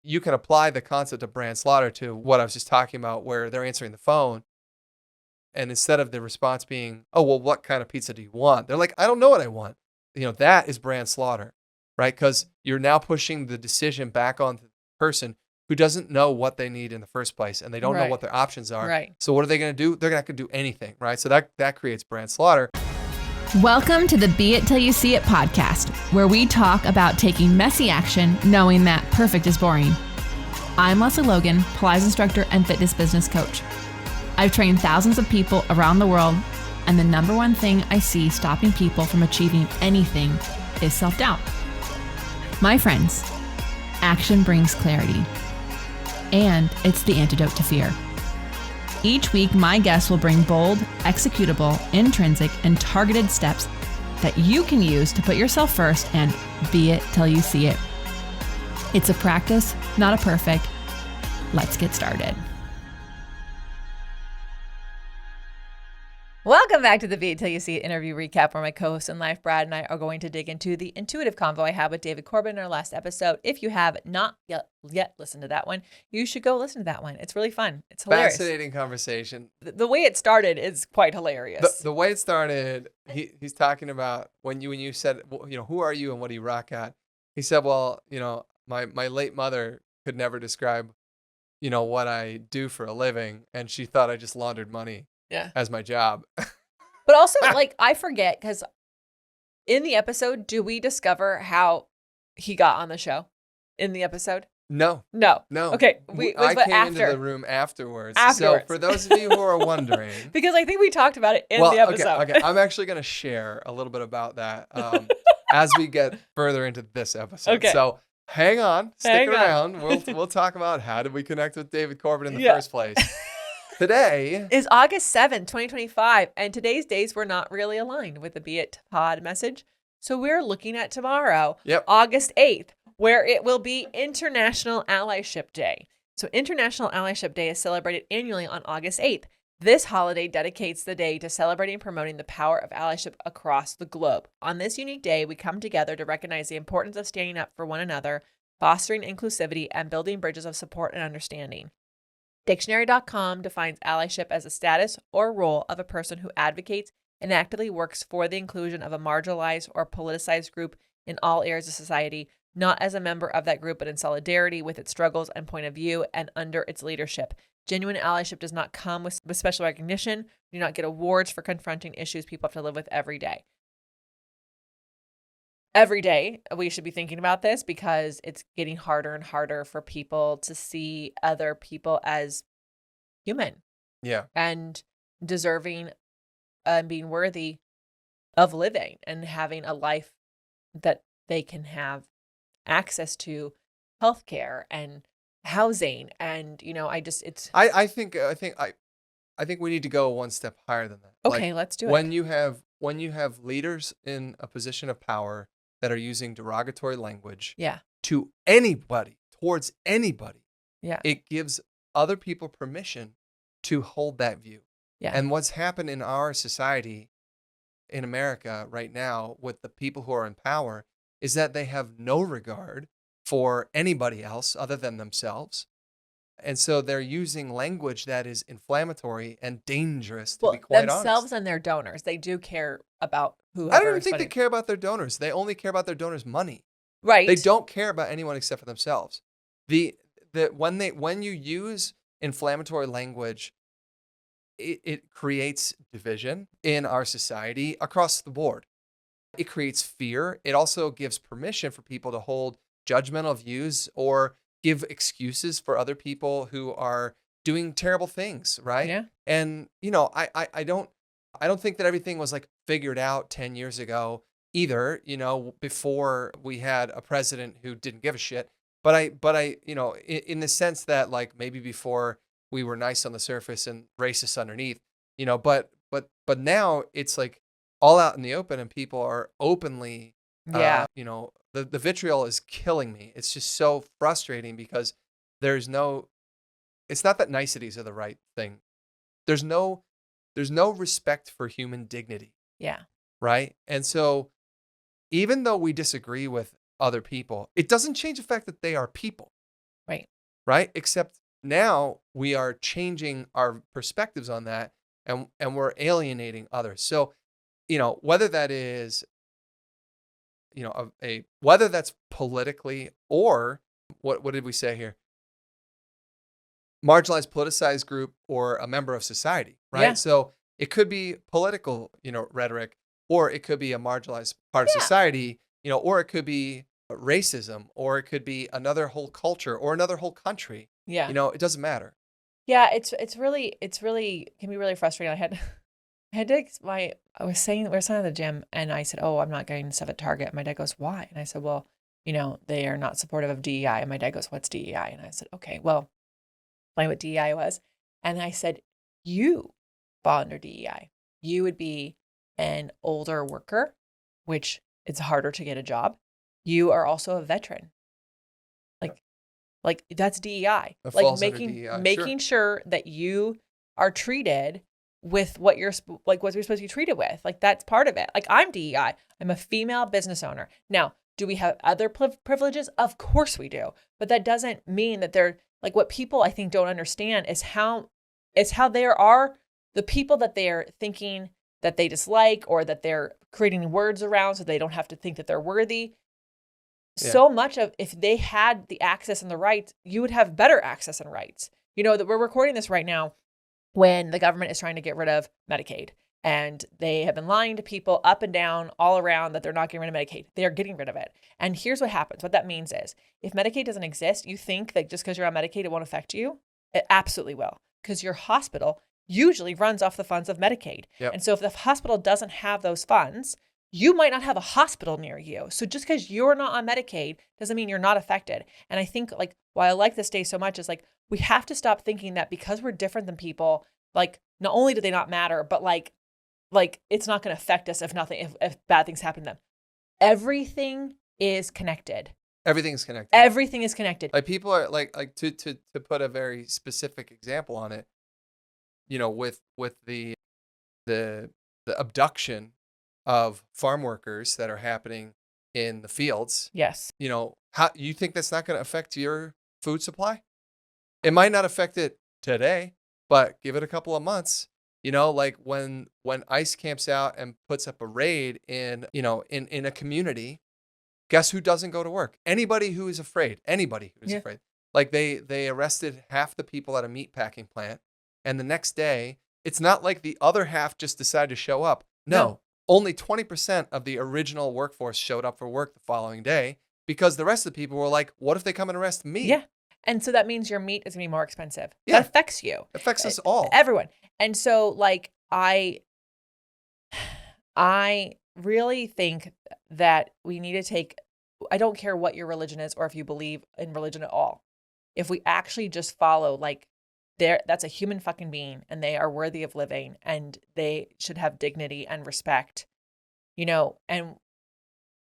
you can apply the concept of brand slaughter to what I was just talking about, where they're answering the phone. And instead of the response being, oh, well, what kind of pizza do you want? They're like, I don't know what I want. That is brand slaughter, right? Because you're now pushing the decision back on the person who doesn't know what they need in the first place, and they don't know what their options are. Right. So what are they going to do? They're not going to do anything, right? So that creates brand slaughter. Welcome to the Be It Till You See It podcast, where we talk about taking messy action, knowing that perfect is boring. I'm Lesley Logan, Pilates instructor and fitness business coach. I've trained thousands of people around the world, and the number one thing I see stopping people from achieving anything is self-doubt. My friends, action brings clarity, and it's the antidote to fear. Each week, my guests will bring bold, executable, intrinsic, and targeted steps that you can use to put yourself first and be it till you see it. It's a practice, not a perfect. Let's get started. Welcome back to the Beit Till You See It interview recap, where my co-host in life, Brad, and I are going to dig into the intuitive convo I had with David Corbin in our last episode. If you have not yet listened to that one, you should go listen to that one. It's really fun. It's hilarious. Fascinating conversation. The way it started is quite hilarious. The way it started, he's talking about when you said, well, who are you and what do you rock at? He said, well, my late mother could never describe, what I do for a living, and she thought I just laundered money. Yeah. As my job. But also, I forget, because in the episode, do we discover how he got on the show in the episode? No. Okay. I came into the room afterwards. So for those of you who are wondering. Because I think we talked about it in the episode. Okay. I'm actually going to share a little bit about that as we get further into this episode. Okay. So hang on. Stick around. We'll talk about how did we connect with David Corbin in the first place. Today is August 7th, 2025, and today's days were not really aligned with the Be It Pod message. So we're looking at tomorrow, August 8th, where it will be International Allyship Day. So International Allyship Day is celebrated annually on August 8th. This holiday dedicates the day to celebrating and promoting the power of allyship across the globe. On this unique day, we come together to recognize the importance of standing up for one another, fostering inclusivity, and building bridges of support and understanding. Dictionary.com defines allyship as a status or role of a person who advocates and actively works for the inclusion of a marginalized or politicized group in all areas of society, not as a member of that group, but in solidarity with its struggles and point of view and under its leadership. Genuine allyship does not come with special recognition. We do not get awards for confronting issues people have to live with every day. Every day, we should be thinking about this because it's getting harder and harder for people to see other people as human. Yeah. And deserving and being worthy of living and having a life that they can have access to healthcare and housing. And, I think we need to go one step higher than that. Okay, let's do it. When you have leaders in a position of power that are using derogatory language to anybody, towards anybody. Yeah. It gives other people permission to hold that view. Yeah. And what's happened in our society in America right now with the people who are in power is that they have no regard for anybody else other than themselves. And so they're using language that is inflammatory and dangerous, to be quite honest. Themselves and their donors. They do care about whoever. I don't even think they care about their donors. They only care about their donors' money. Right. They don't care about anyone except for themselves. When you use inflammatory language, it creates division in our society across the board. It creates fear. It also gives permission for people to hold judgmental views or give excuses for other people who are doing terrible things, right? Yeah. And I don't think that everything was figured out 10 years ago either, before we had a president who didn't give a shit. But I in the sense that maybe before we were nice on the surface and racist underneath, but now it's all out in the open and people are openly, the vitriol is killing me. It's just so frustrating because it's not that niceties are the right thing. There's no respect for human dignity. Yeah. Right. And so even though we disagree with other people, it doesn't change the fact that they are people. Right. Right? Except now we are changing our perspectives on that, and we're alienating others. So, whether that is, whether that's politically, or what did we say here? Marginalized, politicized group, or a member of society, right? Yeah. So it could be political, rhetoric, or it could be a marginalized part of society, or it could be racism, or it could be another whole culture or another whole country. Yeah. It doesn't matter. Yeah. It's really can be really frustrating. I was saying, we were at the gym, and I said, oh, I'm not getting stuff at Target. And my dad goes, why? And I said, well, they are not supportive of DEI. And my dad goes, what's DEI? And I said, okay, well, explain what DEI was. And I said, you fall under DEI. You would be an older worker, which it's harder to get a job. You are also a veteran. Like that's DEI. That Like falls under DEI, making sure that you are treated with what you're what you're supposed to be treated with. Like that's part of it. Like I'm DEI. I'm a female business owner. Now, do we have other privileges? Of course we do. But that doesn't mean that they're like, what people I think don't understand is how there are the people that they're thinking that they dislike, or that they're creating words around so they don't have to think that they're worthy. Yeah. So much of, if they had the access and the rights, you would have better access and rights. That we're recording this right now when the government is trying to get rid of Medicaid. And they have been lying to people up and down all around that they're not getting rid of Medicaid. They are getting rid of it. And here's what happens. What that means is, if Medicaid doesn't exist, you think that just because you're on Medicaid, it won't affect you. It absolutely will. Because your hospital usually runs off the funds of Medicaid. Yep. And so if the hospital doesn't have those funds, you might not have a hospital near you. So just because you're not on Medicaid doesn't mean you're not affected. And I think why I like this day so much is we have to stop thinking that because we're different than people, not only do they not matter, but it's not going to affect us if bad things happen to them. Everything is connected. Everything is connected. Everything is connected. People are to put a very specific example on it, with the abduction of farm workers that are happening in the fields. Yes. How you think that's not going to affect your food supply? It might not affect it today, but give it a couple of months. When ICE camps out and puts up a raid in a community, guess who doesn't go to work? Anybody who is afraid. Anybody who is afraid. They arrested half the people at a meat packing plant, and the next day, it's not like the other half just decided to show up. No. Only 20% of the original workforce showed up for work the following day, because the rest of the people were like, what if they come and arrest me? Yeah. And so that means your meat is going to be more expensive. Yeah. That affects you. It affects us all. Everyone. And so I really think that we need to take, I don't care what your religion is or if you believe in religion at all. If we actually just follow that's a human fucking being, and they are worthy of living, and they should have dignity and respect, and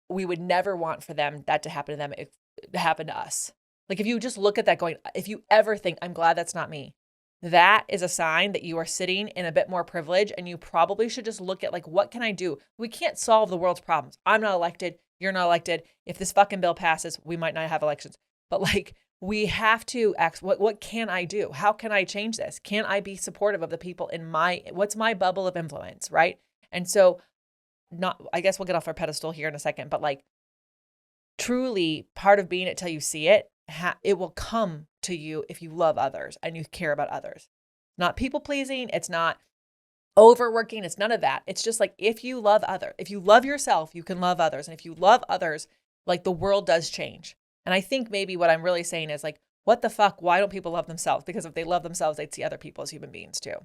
we would never want for that to happen to them, if it happened to us. If you just look at that going, if you ever think, I'm glad that's not me, that is a sign that you are sitting in a bit more privilege, and you probably should just look at what can I do? We can't solve the world's problems. I'm not elected. You're not elected. If this fucking bill passes, we might not have elections. But we have to ask, what can I do? How can I change this? Can I be supportive of the people in what's my bubble of influence, right? And so I guess we'll get off our pedestal here in a second, but truly part of being it till you see it, it will come to you if you love others and you care about others. Not people pleasing. It's not overworking. It's none of that. It's just if you love others, if you love yourself, you can love others. And if you love others, the world does change. And I think maybe what I'm really saying is what the fuck? Why don't people love themselves? Because if they love themselves, they'd see other people as human beings too.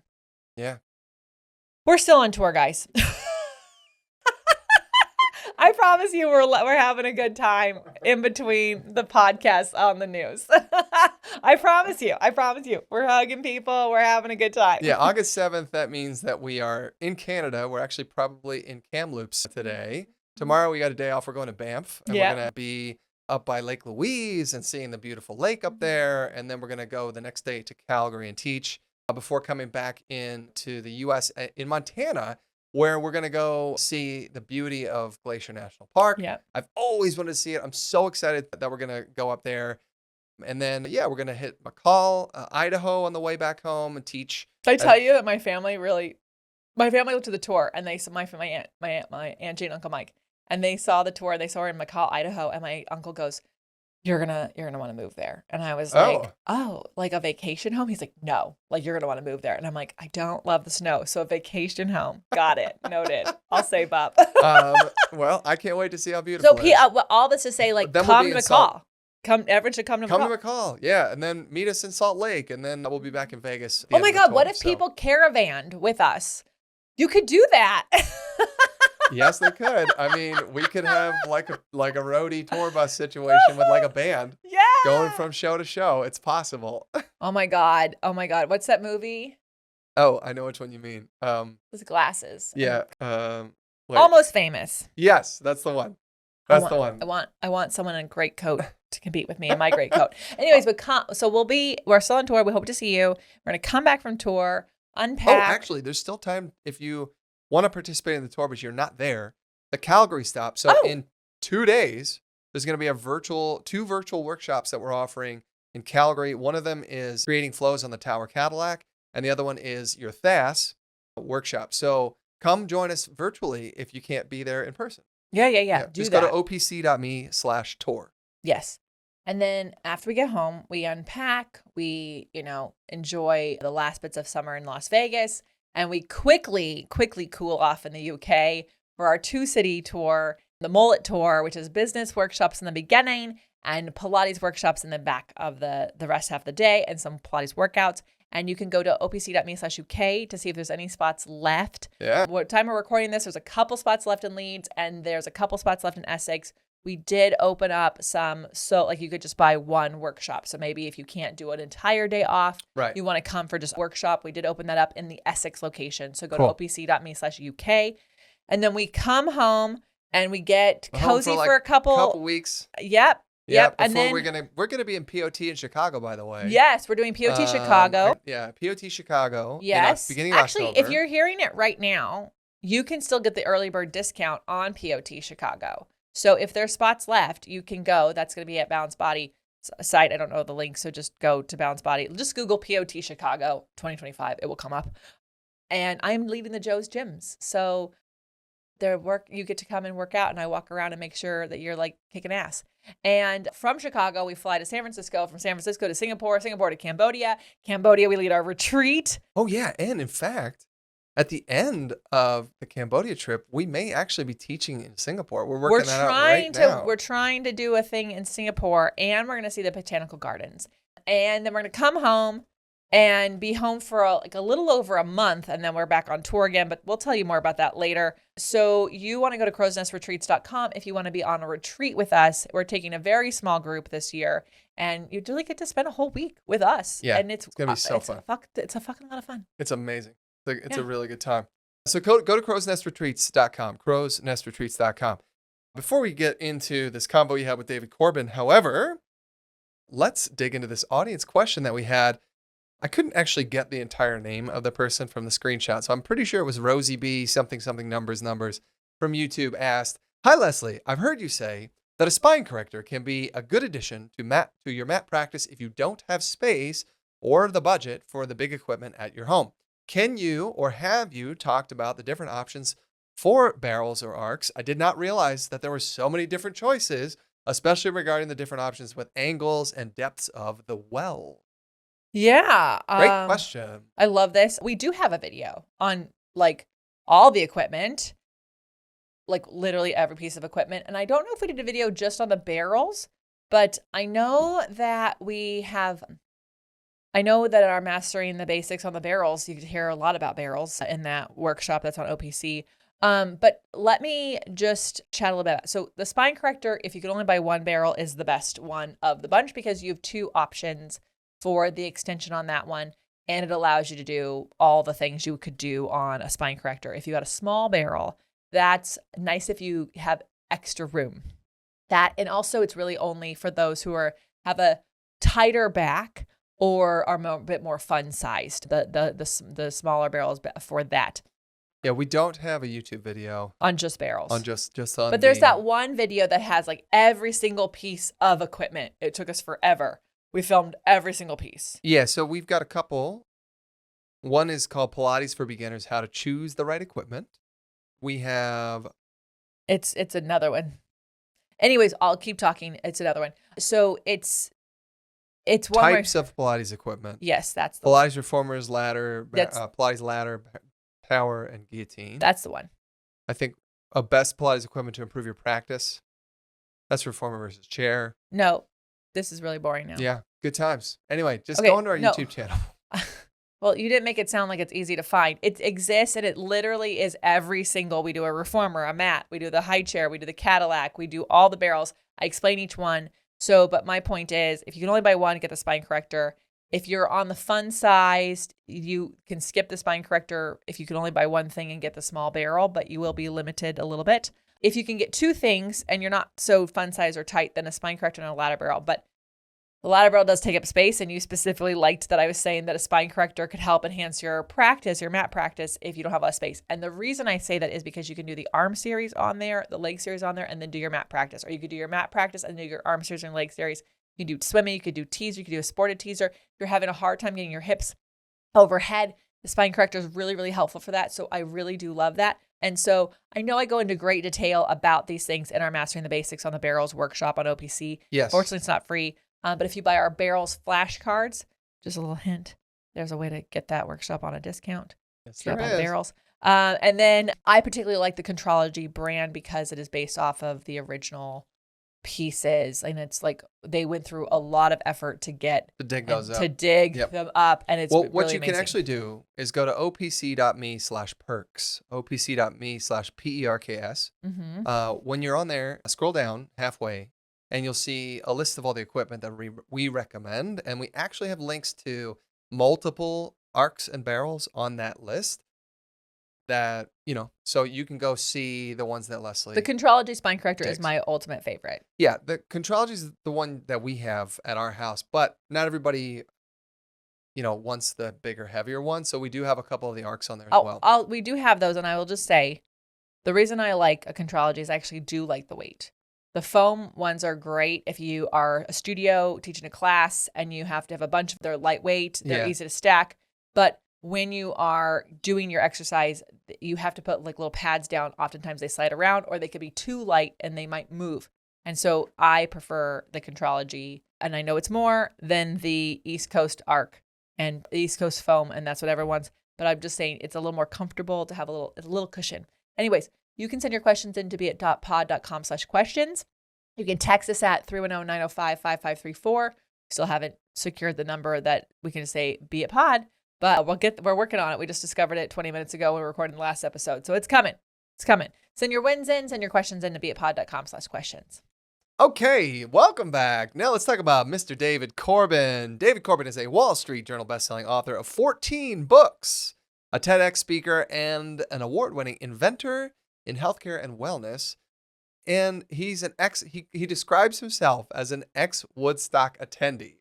Yeah. We're still on tour, guys. I promise you we're having a good time in between the podcasts on the news. I promise you. We're hugging people. We're having a good time. Yeah, August 7th, that means that we are in Canada. We're actually probably in Kamloops today. Tomorrow we got a day off. We're going to Banff. And we're going to be up by Lake Louise and seeing the beautiful lake up there. And then we're going to go the next day to Calgary and teach before coming back into the U.S. in Montana, where we're going to go see the beauty of Glacier National Park. Yeah. I've always wanted to see it. I'm so excited that we're going to go up there. And then, we're going to hit McCall, Idaho on the way back home and teach. Did I tell you that my family looked at the tour and they saw my Aunt Jane and Uncle Mike, and they saw the tour. They saw her in McCall, Idaho. And my uncle goes, you're going to want to move there. And I was like, oh, like a vacation home? He's like, no, like you're going to want to move there. And I'm like, I don't love the snow. So a vacation home. Got it. Noted. I'll save up. Well, I can't wait to see how beautiful it is. All this to say, like, come to McCall. Everyone should come to McCall. Come to McCall, yeah. And then meet us in Salt Lake. And then we'll be back in Vegas. Oh my God, what if people caravanned with us? You could do that. Yes, they could. I mean, we could have like a roadie tour bus situation with like a band going from show to show. It's possible. Oh my God. What's that movie? Oh, I know which one you mean. With glasses. Yeah. Almost Famous. Yes, that's the one. That's the one. I want someone in a great coat to compete with me in my great coat. Anyways, we're still on tour. We hope to see you. We're going to come back from tour, unpack. Oh, actually, there's still time if you want to participate in the tour, but you're not there. The Calgary stop. So in 2 days, there's going to be two virtual workshops that we're offering in Calgary. One of them is creating flows on the Tower Cadillac, and the other one is your THAS workshop. So come join us virtually if you can't be there in person. Yeah. Just go to opc.me/tour. Yes. And then after we get home, we unpack, we, enjoy the last bits of summer in Las Vegas, and we quickly cool off in the UK for our 2-city tour, the Mullet Tour, which is business workshops in the beginning and Pilates workshops in the back of the rest half of the day and some Pilates workouts. And you can go to opc.me/UK to see if there's any spots left. Yeah. What time we're recording this, there's a couple spots left in Leeds and there's a couple spots left in Essex. We did open up some, so like you could just buy one workshop. So maybe if you can't do an entire day off, you want to come for just a workshop, we did open that up in the Essex location. So go to opc.me/UK. And then we come home and we get cozy for a couple weeks. Yep. And then we're gonna be in POT in Chicago, by the way. Yes, we're doing POT Chicago. POT Chicago. Yes. Beginning of Actually, October. if you're hearing it right now, you can still get the early bird discount on POT Chicago. So if there's spots left, you can go. That's going to be at Balance Body site. I don't know the link, so just go to Balance Body. Just Google POT Chicago 2025. It will come up. And I'm leading the Joe's gyms. So you get to come and work out, and I walk around and make sure that you're like kicking ass. And from Chicago, we fly to San Francisco. From San Francisco to Singapore to Cambodia. Cambodia, we lead our retreat. Oh, yeah. And in fact, at the end of the Cambodia trip, we may actually be teaching in Singapore. We're working that out right now. We're trying to do a thing in Singapore, and we're going to see the botanical gardens. And then we're going to come home and be home for a little over a month, and then we're back on tour again, but we'll tell you more about that later. So you want to go to crowsnestretreats.com if you want to be on a retreat with us. We're taking a very small group this year, and you really get to spend a whole week with us. Yeah, and it's going to be so fun. It's a fucking lot of fun. It's amazing. It's a really good time. So go to crowsnestretreats.com, crowsnestretreats.com. Before we get into this combo you had with David Corbin, however, let's dig into this audience question that we had. I couldn't actually get the entire name of the person from the screenshot, so I'm pretty sure it was Rosie B, something numbers from YouTube asked, "Hi Lesley, I've heard you say that a spine corrector can be a good addition to your mat practice if you don't have space or the budget for the big equipment at your home. Can you or have you talked about the different options for barrels or arcs? I did not realize that there were so many different choices, especially regarding the different options with angles and depths of the well." Yeah. Great question. I love this. We do have a video on like all the equipment, like literally every piece of equipment. And I don't know if we did a video just on the barrels, but I know that our Mastering the Basics on the Barrels, you could hear a lot about barrels in that workshop that's on OPC. But let me just chat a little bit. So the spine corrector, if you could only buy one barrel, is the best one of the bunch because you have two options for the extension on that one. And it allows you to do all the things you could do on a spine corrector. If you got a small barrel, that's nice if you have extra room. And also it's really only for those who have a tighter back or are a bit more fun sized. The smaller barrels for that. Yeah, we don't have a YouTube video on just barrels. On just on. But there's that one video that has like every single piece of equipment. It took us forever. We filmed every single piece. Yeah, so we've got a couple. One is called Pilates for Beginners, How to Choose the Right Equipment. We have... It's another one. Anyways, I'll keep talking. It's another one. So it's one types of Pilates equipment. Yes, that's the Pilates one. Reformers ladder, Pilates ladder, power, and guillotine. That's the one. I think a best Pilates equipment to improve your practice. That's Reformer versus chair. No, this is really boring now. Yeah, good times. Anyway, just go onto our YouTube channel. Well, you didn't make it sound like it's easy to find. It exists, and it literally is every single. We do a reformer, a mat, we do the high chair, we do the Cadillac, we do all the barrels. I explain each one. So, but my point is, if you can only buy one, get the spine corrector. If you're on the fun size, you can skip the spine corrector if you can only buy one thing and get the small barrel, but you will be limited a little bit. If you can get two things and you're not so fun size or tight, then a spine corrector and a ladder barrel. But the ladder barrel does take up space, and you specifically liked that I was saying that a spine corrector could help enhance your practice, your mat practice, if you don't have less space. And the reason I say that is because you can do the arm series on there, the leg series on there, and then do your mat practice. Or you could do your mat practice and do your arm series and leg series. You can do swimming, you could do teaser, you could do a sported teaser. If you're having a hard time getting your hips overhead, the spine corrector is really, really helpful for that. So I really do love that. And so I know I go into great detail about these things in our Mastering the Basics on the Barrels workshop on OPC. Yes. Fortunately, it's not free. But if you buy our Barrels flashcards, just a little hint, there's a way to get that workshop on a discount. Yes, there is. Barrels. And then I particularly like the Contrology brand because it is based off of the original pieces, and it's like they went through a lot of effort to dig those up. Them up, and it's really what you amazing. can actually do is go to opc.me/perks, opc.me/perks. When you're on there, scroll down halfway, and you'll see a list of all the equipment that we recommend, and we actually have links to multiple arcs and barrels on that list. That, so you can go see the ones that Lesley... The Contrology spine corrector is my ultimate favorite. Yeah, the Contrology is the one that we have at our house, but not everybody, wants the bigger, heavier one. So we do have a couple of the arcs on there as well. We do have those, and I will just say, the reason I like a Contrology is I actually do like the weight. The foam ones are great if you are a studio teaching a class and you have to have a bunch of... They're lightweight, they're easy to stack, but when you are doing your exercise, you have to put like little pads down. Oftentimes they slide around, or they could be too light and they might move. And so I prefer the Contrology, and I know it's more than the East Coast arc and the East Coast foam, and that's what everyone's. But I'm just saying it's a little more comfortable to have a little cushion. Anyways, you can send your questions into beit.pod.com/questions. You can text us at 310-905-5534. Still haven't secured the number that we can say be it pod. But we're working on it. We just discovered it 20 minutes ago when we were recording the last episode. So it's coming. It's coming. Send your wins in, send your questions in to beitpod.com/questions. Okay, welcome back. Now let's talk about Mr. David Corbin. David Corbin is a Wall Street Journal bestselling author of 14 books, a TEDx speaker, and an award-winning inventor in healthcare and wellness. And he's he describes himself as an ex-Woodstock attendee.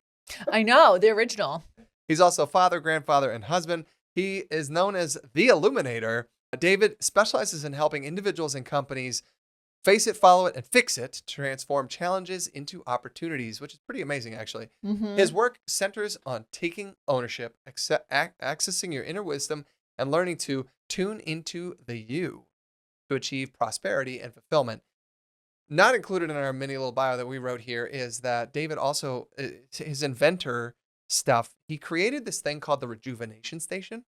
I know, the original. He's also father, grandfather, and husband. He is known as the Illuminator. David specializes in helping individuals and companies face it, follow it, and fix it to transform challenges into opportunities, which is pretty amazing, actually. His work centers on taking ownership, accessing your inner wisdom, and learning to tune into the you to achieve prosperity and fulfillment. Not included in our mini little bio that we wrote here is that David also, his inventor stuff, he created this thing called the Rejuvenation Station,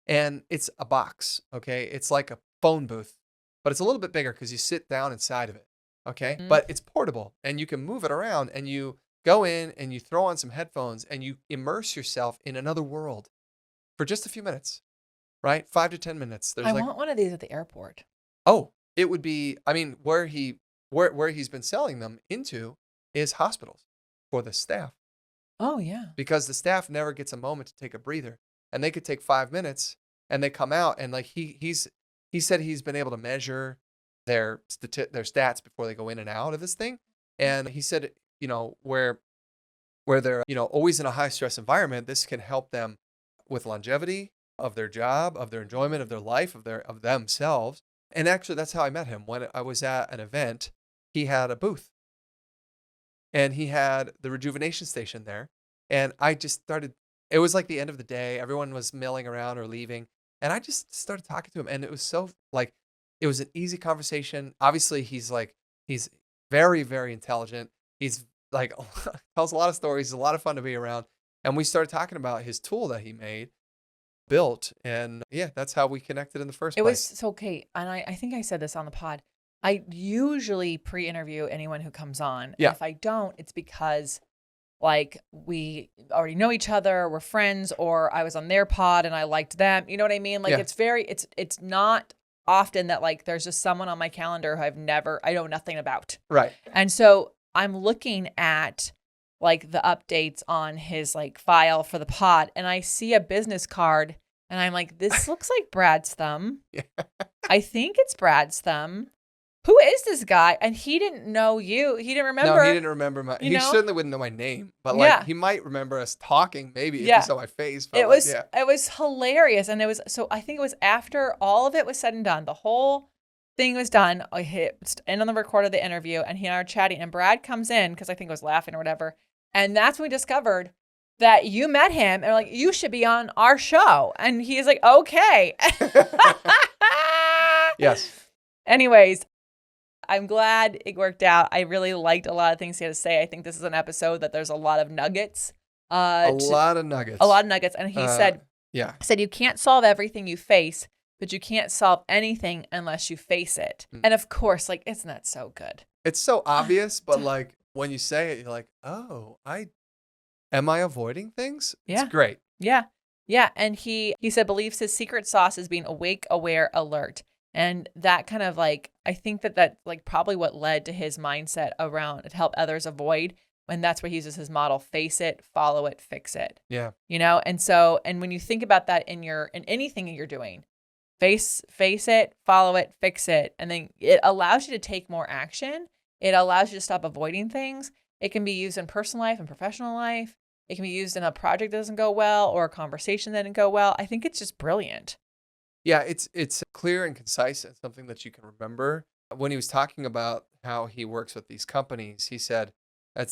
and it's a box. Okay, it's like a phone booth, but it's a little bit bigger because you sit down inside of it. Okay, but it's portable and you can move it around, and you go in and you throw on some headphones and you immerse yourself in another world for just a few minutes, right? 5 to 10 minutes. I want one of these at the airport. Oh, it would be, where he's been selling them into is hospitals for the staff. Oh, yeah. Because the staff never gets a moment to take a breather, and they could take 5 minutes and they come out, and like he said he's been able to measure their stats before they go in and out of this thing. And he said, where they're, always in a high stress environment, this can help them with longevity of their job, of their enjoyment of their life, of themselves. And actually that's how I met him. When I was at an event, he had a booth. and he had the Rejuvenation station there. And I just started, it was like the end of the day. Everyone was milling around or leaving. And I just started talking to him. And it was so like, it was an easy conversation. Obviously, he's very, very intelligent. He's like, tells a lot of stories. He's a lot of fun to be around. And we started talking about his tool that he built. And yeah, that's how we connected in the first place. It was so, Kate, and I think I said this on the pod. I usually pre-interview anyone who comes on. Yeah. And if I don't, it's because like we already know each other, we're friends, or I was on their pod and I liked them. You know what I mean? Like it's not often that like there's just someone on my calendar who I know nothing about. Right. And so I'm looking at like the updates on his like file for the pod, and I see a business card and I'm like, this looks like Brad's thumb. Yeah. I think it's Brad's thumb. Who is this guy? And he didn't know you. He didn't remember. No, he didn't remember he certainly wouldn't know my name, but like he might remember us talking maybe if he saw my face. But it was hilarious. And I think it was after all of it was said and done, the whole thing was done. I hit end on the record of the interview and he and I are chatting and Brad comes in because I think I was laughing or whatever. And that's when we discovered that you met him and we're like, you should be on our show. And he's like, okay. Yes. Anyways, I'm glad it worked out. I really liked a lot of things he had to say. I think this is an episode that there's a lot of nuggets. A lot of nuggets. And he said, you can't solve everything you face, but you can't solve anything unless you face it. And of course, like, isn't that so good? It's so obvious, but like when you say it, you're like, oh, am I avoiding things? Yeah. It's great. Yeah. Yeah. And he said, believes his secret sauce is being awake, aware, alert. And that kind of like, I think that's like probably what led to his mindset around to help others avoid. And that's where he uses his model, face it, follow it, fix it. Yeah. You know? And when you think about that in anything you're doing, face it, follow it, fix it. And then it allows you to take more action. It allows you to stop avoiding things. It can be used in personal life and professional life. It can be used in a project that doesn't go well or a conversation that didn't go well. I think it's just brilliant. Yeah, it's clear and concise and something that you can remember. When he was talking about how he works with these companies, he said,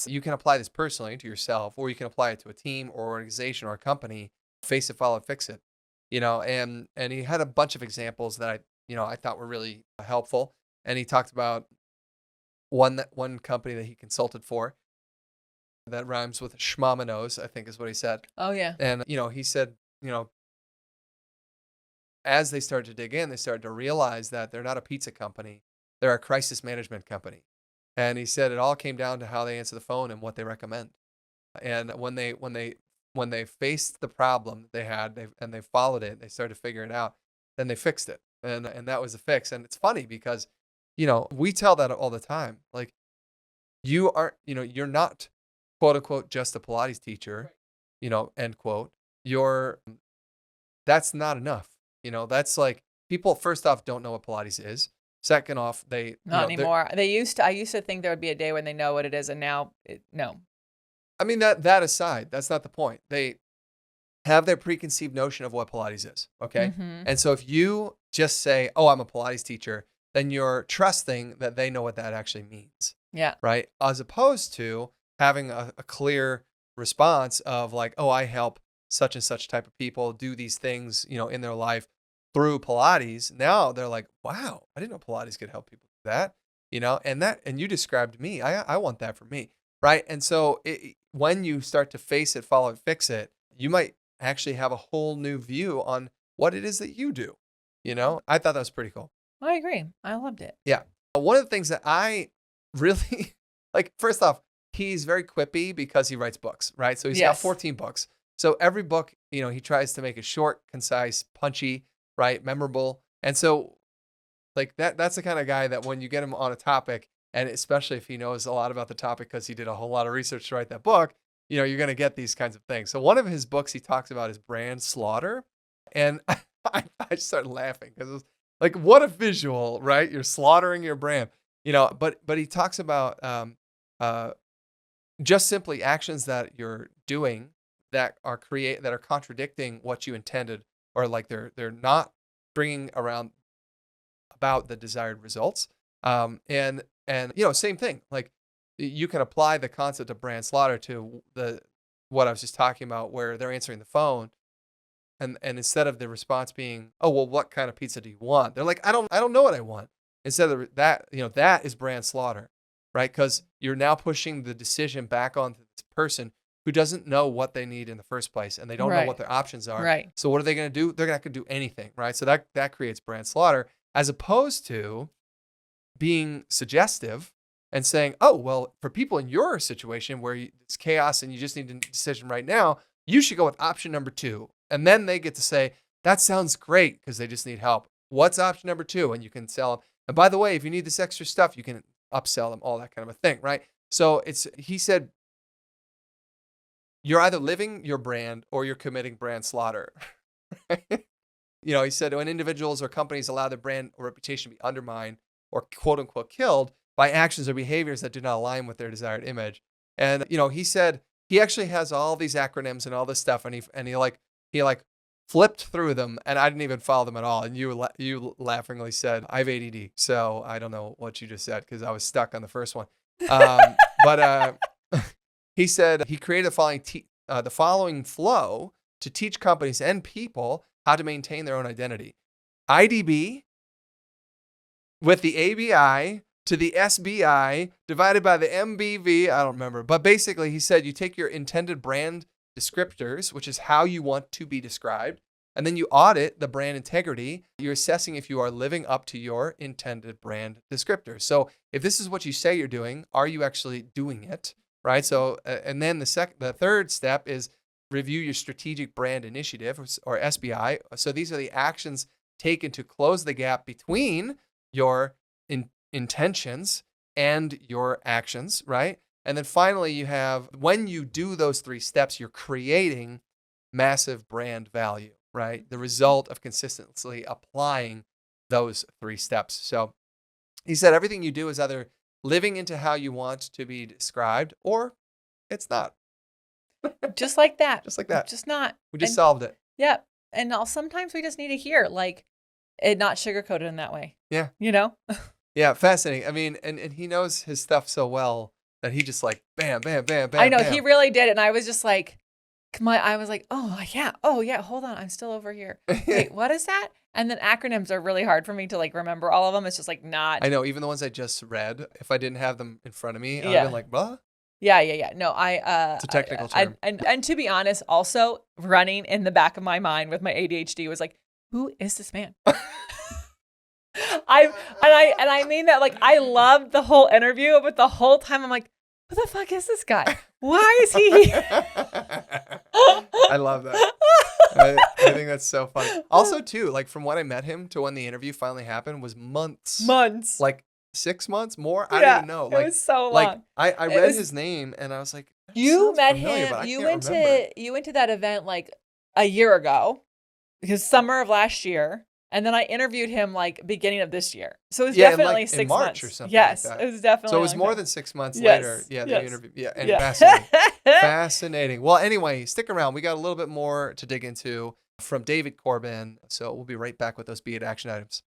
you can apply this personally to yourself, or you can apply it to a team or organization or a company. Face it, follow it, fix it. You know, and he had a bunch of examples that I thought were really helpful. And he talked about one company that he consulted for that rhymes with schmamanos, I think is what he said. Oh yeah. And he said, as they started to dig in, they started to realize that they're not a pizza company. They're a crisis management company. And he said it all came down to how they answer the phone and what they recommend. And when they faced the problem they had, and they followed it, they started to figure it out, then they fixed it. And that was the fix. And it's funny because, we tell that all the time. Like, you're not, quote unquote, just a Pilates teacher, end quote. That's not enough. That's like, people first off don't know what Pilates is. Second off, not anymore. I used to think there would be a day when they know what it is, and now no. I mean, that aside, that's not the point. They have their preconceived notion of what Pilates is. Okay. Mm-hmm. And so if you just say, oh, I'm a Pilates teacher, then you're trusting that they know what that actually means. Yeah. Right. As opposed to having a clear response of like, oh, I help such and such type of people do these things, in their life through Pilates. Now they're like, wow, I didn't know Pilates could help people do that, and you described me. I want that for me. Right. And so when you start to face it, follow it, fix it, you might actually have a whole new view on what it is that you do. I thought that was pretty cool. I agree. I loved it. Yeah. One of the things that I really like, first off, he's very quippy because he writes books, right? So he's got 14 books. So every book, he tries to make it short, concise, punchy, right? Memorable. And so like that's the kind of guy that when you get him on a topic, and especially if he knows a lot about the topic because he did a whole lot of research to write that book, you're going to get these kinds of things. So one of his books he talks about is brand slaughter. And I started laughing because it was like, what a visual, right? You're slaughtering your brand, but he talks about just simply actions that you're doing that are contradicting what you intended, or like they're not bringing about the desired results. And same thing, like you can apply the concept of brand slaughter to what I was just talking about, where they're answering the phone, and instead of the response being, "Oh, well, what kind of pizza do you want?" They're like, "I don't know what I want." Instead of that, that is brand slaughter, right? Because you're now pushing the decision back onto this person who doesn't know what they need in the first place, and they don't know what their options are. Right. So what are they going to do? They're not going to do anything, right? So that creates brand slaughter, as opposed to being suggestive and saying, "Oh, well, for people in your situation where it's chaos and you just need a decision right now, you should go with option number 2." And then they get to say, "That sounds great," because they just need help. What's option number 2? And you can sell them. And by the way, if you need this extra stuff, you can upsell them, all that kind of a thing, right? So he said, you're either living your brand or you're committing brand slaughter. He said, when individuals or companies allow their brand or reputation to be undermined or quote unquote killed by actions or behaviors that do not align with their desired image. And, he said he actually has all these acronyms and all this stuff, and he flipped through them, and I didn't even follow them at all. And you laughingly said, "I have ADD," so I don't know what you just said because I was stuck on the first one. But he said he created the following flow to teach companies and people how to maintain their own identity. IDB with the ABI to the SBI divided by the MBV. I don't remember. But basically, he said you take your intended brand descriptors, which is how you want to be described, and then you audit the brand integrity. You're assessing if you are living up to your intended brand descriptors. So if this is what you say you're doing, are you actually doing it, right? So, and then the third step is review your strategic brand initiative, or SBI. So these are the actions taken to close the gap between your intentions and your actions, right? And then finally, you have, when you do those 3 steps, you're creating massive brand value, right? The result of consistently applying those 3 steps. So he said everything you do is either living into how you want to be described or it's not. Just like that. Just like that. Just not. We just solved it. Yeah. And sometimes we just need to hear, it not sugarcoated in that way. Yeah. Yeah, fascinating. I mean, and he knows his stuff so well that he just bam, bam, bam, bam. I know, bam. he really did. And I was just like, I was like, oh yeah, hold on. I'm still over here. Wait, what is that? And then acronyms are really hard for me to remember all of them. It's just not. I know, even the ones I just read, if I didn't have them in front of me, I'd been like, blah. Yeah. No, it's a technical term. And to be honest, also running in the back of my mind with my ADHD was like, who is this man? I mean that, I loved the whole interview, but the whole time I'm like, who the fuck is this guy? Why is he here? I love that. I think that's so funny. Also, too, from when I met him to when the interview finally happened was months. 6 months more? I don't even know. It was so long. I read his name and I was like, you met familiar, him. You went to that event a year ago, because summer of last year. And then I interviewed him beginning of this year. So it was definitely 6 months. In March or something. Yes, like that. it was definitely. So it was more than 6 months later. Yeah, yes. the interview. Yeah, and fascinating. Fascinating. Well, anyway, stick around. We got a little bit more to dig into from David Corbin. So we'll be right back with those Be It action items.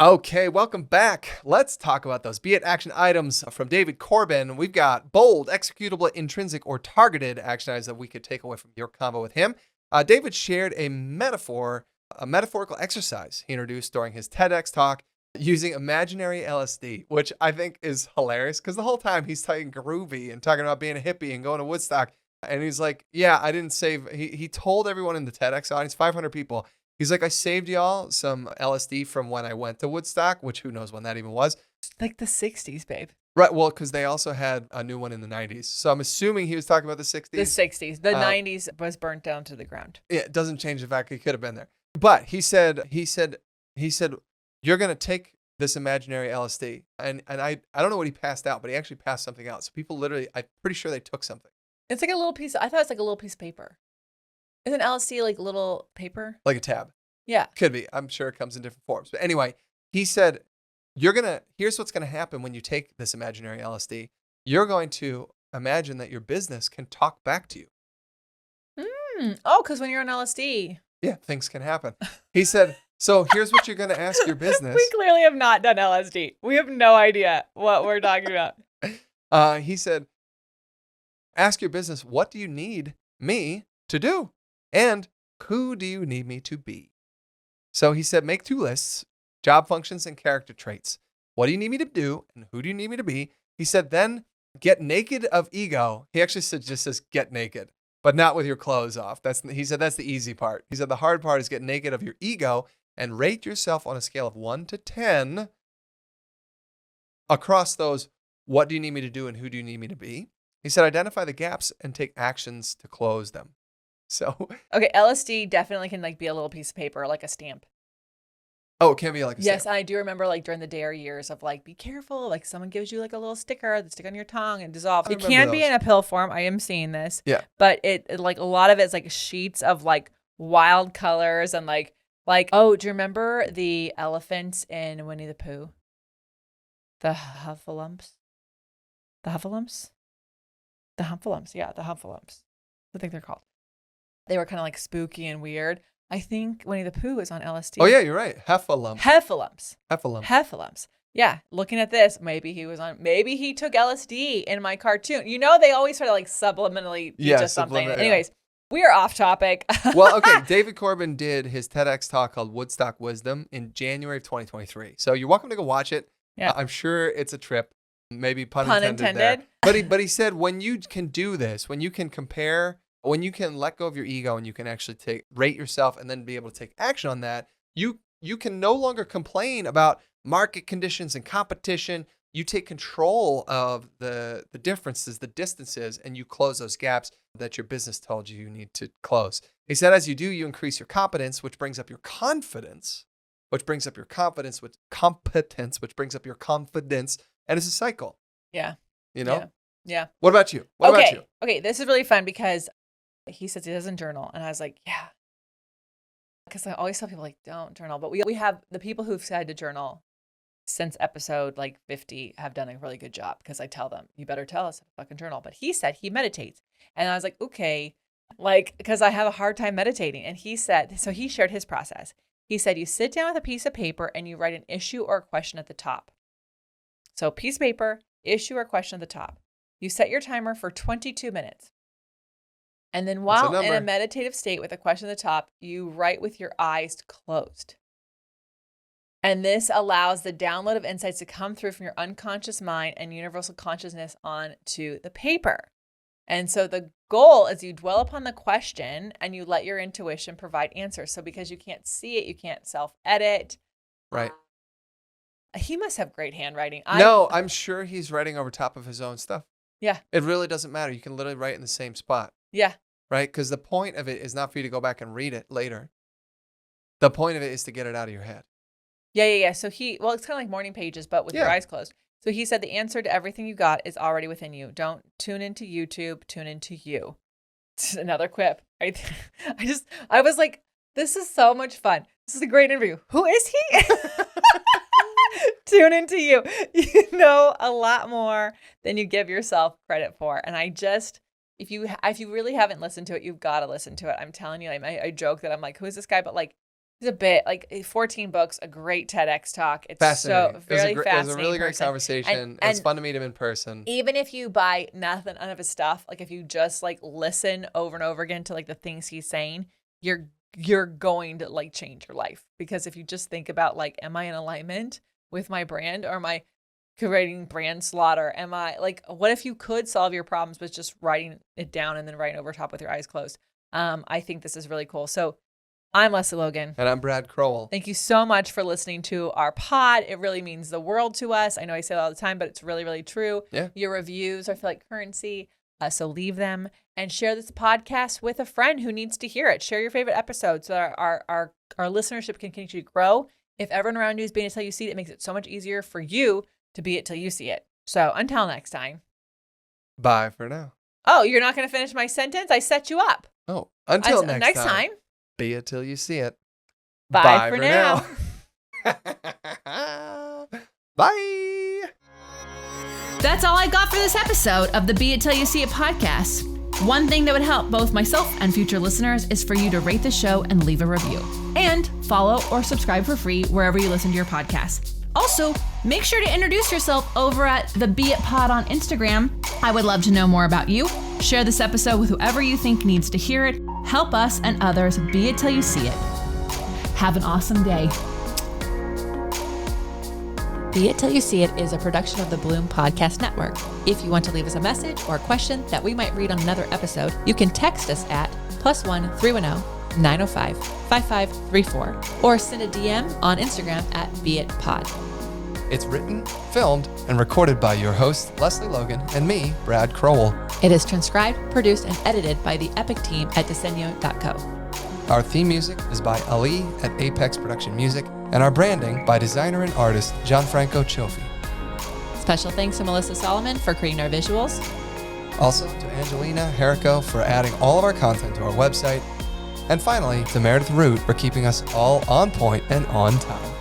Okay, welcome back. Let's talk about those Be It action items from David Corbin. We've got bold, executable, intrinsic, or targeted action items that we could take away from your convo with him. David shared a metaphorical exercise he introduced during his TEDx talk using imaginary LSD, which I think is hilarious because the whole time he's talking groovy and talking about being a hippie and going to Woodstock. And he's like, yeah, I didn't save. He told everyone in the TEDx audience, 500 people. He's like, I saved y'all some LSD from when I went to Woodstock, which who knows when that even was. The 60s, babe. Right. Well, because they also had a new one in the 90s. So I'm assuming he was talking about the 60s. The 60s. The 90s was burnt down to the ground. Yeah, it doesn't change the fact he could have been there. But he said, you're going to take this imaginary LSD. And I don't know what he passed out, but he actually passed something out. So people literally, I'm pretty sure they took something. It's like a little piece. I thought it's like a little piece of paper. Isn't LSD like little paper? Like a tab. Yeah. Could be. I'm sure it comes in different forms. But anyway, he said, here's what's going to happen when you take this imaginary LSD. You're going to imagine that your business can talk back to you. Oh, because when you're on LSD. Yeah, things can happen. He said, so here's what you're going to ask your business. We clearly have not done LSD. We have no idea what we're talking about. He said, ask your business, what do you need me to do? And who do you need me to be? So he said, make 2 lists, job functions and character traits. What do you need me to do? And who do you need me to be? He said, then get naked of ego. He actually just says, get naked, but not with your clothes off. He said, that's the easy part. He said, the hard part is get naked of your ego and rate yourself on a scale of 1 to 10 across those. What do you need me to do? And who do you need me to be? He said, identify the gaps and take actions to close them. So, okay, LSD definitely can like be a little piece of paper, like a stamp. Oh, it can be like a yes, stamp. I do remember like during the dare years of like, be careful. Like someone gives you like a little sticker that stick on your tongue and dissolves. It can be in a pill form. I am seeing this. Yeah. But it like a lot of it's like sheets of like wild colors and like, oh, do you remember the elephants in Winnie the Pooh? The Huffalumps? The Huffalumps? The Huffalumps. Yeah, the Huffalumps. I think they're called. They were kind of like spooky and weird. I think Winnie the Pooh is on LSD. Oh, yeah, you're right. Heffalump. Heffalumps. Yeah. Looking at this, maybe he took LSD in my cartoon. You know, they always try to like subliminally teach us something. Anyways, we are off topic. Well, okay. David Corbin did his TEDx talk called Woodstock Wisdom in January of 2023. So you're welcome to go watch it. Yeah. I'm sure it's a trip. Maybe pun intended. There. But he said, when you can do this, when you can compare, when you can let go of your ego and you can actually rate yourself and then be able to take action on that, you can no longer complain about market conditions and competition. You take control of the differences, the distances, and you close those gaps that your business told you need to close. He said, as you do, you increase your competence, which brings up your confidence, which brings up your confidence, with competence, which brings up your confidence. And it's a cycle. Yeah. You know? Yeah. What about you? What about you? Okay. This is really fun because he says he doesn't journal. And I was like, yeah. Because I always tell people like, don't journal. But we have the people who've said to journal since episode like 50 have done a really good job, because I tell them, you better tell us to fucking journal. But he said he meditates. And I was like, okay, like, because I have a hard time meditating. And he said, so he shared his process. He said, you sit down with a piece of paper and you write an issue or a question at the top. So piece of paper, issue or question at the top. You set your timer for 22 minutes. And then while in a meditative state with a question at the top, you write with your eyes closed. And this allows the download of insights to come through from your unconscious mind and universal consciousness onto the paper. And so the goal is you dwell upon the question and you let your intuition provide answers. So because you can't see it, you can't self-edit. Right. He must have great handwriting. No, I'm sure he's writing over top of his own stuff. Yeah. It really doesn't matter. You can literally write in the same spot. Yeah. Right? Because the point of it is not for you to go back and read it later. The point of it is to get it out of your head. Yeah. So it's kind of like morning pages, but with your eyes closed. So he said the answer to everything you got is already within you. Don't tune into YouTube, tune into you. Another quip. I was like, this is so much fun. This is a great interview. Who is he? Tune into you. You know a lot more than you give yourself credit for. And if you really haven't listened to it, you've got to listen to it. I'm telling you, I joke that I'm like, who is this guy? But like, he's a bit like 14 books, a great TEDx talk. It's fascinating. So very fascinating. It was a really great conversation. It's fun to meet him in person. Even if you buy none of his stuff, like if you just like listen over and over again to like the things he's saying, you're going to like change your life. Because if you just think about like, am I in alignment with my brand, or am I creating brand slaughter? Am I like, what if you could solve your problems with just writing it down and then writing over top with your eyes closed? I think this is really cool. So I'm Lesley Logan. And I'm Brad Crowell. Thank you so much for listening to our pod. It really means the world to us. I know I say that all the time, but it's really, really true. Yeah. Your reviews, I feel like currency. So leave them and share this podcast with a friend who needs to hear it. Share your favorite episodes so that our listenership can continue to grow. If everyone around you is being it till you see it, it makes it so much easier for you to be it till you see it. So until next time. Bye for now. Oh, you're not going to finish my sentence? I set you up. Oh, until next time. Be it till you see it. Bye for now. Bye. That's all I got for this episode of the Be It Till You See It podcast. One thing that would help both myself and future listeners is for you to rate the show and leave a review. And follow or subscribe for free wherever you listen to your podcast. Also, make sure to introduce yourself over at the Be It Pod on Instagram. I would love to know more about you. Share this episode with whoever you think needs to hear it. Help us and others be it till you see it. Have an awesome day. Be It Till You See It is a production of the Bloom Podcast Network. If you want to leave us a message or a question that we might read on another episode, you can text us at +1 310 905 5534 or send a DM on Instagram at beitpod. It's written, filmed, and recorded by your host, Lesley Logan, and me, Brad Crowell. It is transcribed, produced, and edited by the Epic team at Diseño.co. Our theme music is by Ali at Apex Production Music, and our branding by designer and artist Gianfranco Cioffi. Special thanks to Melissa Solomon for creating our visuals. Also to Angelina Herrico for adding all of our content to our website. And finally, to Meredith Root for keeping us all on point and on time.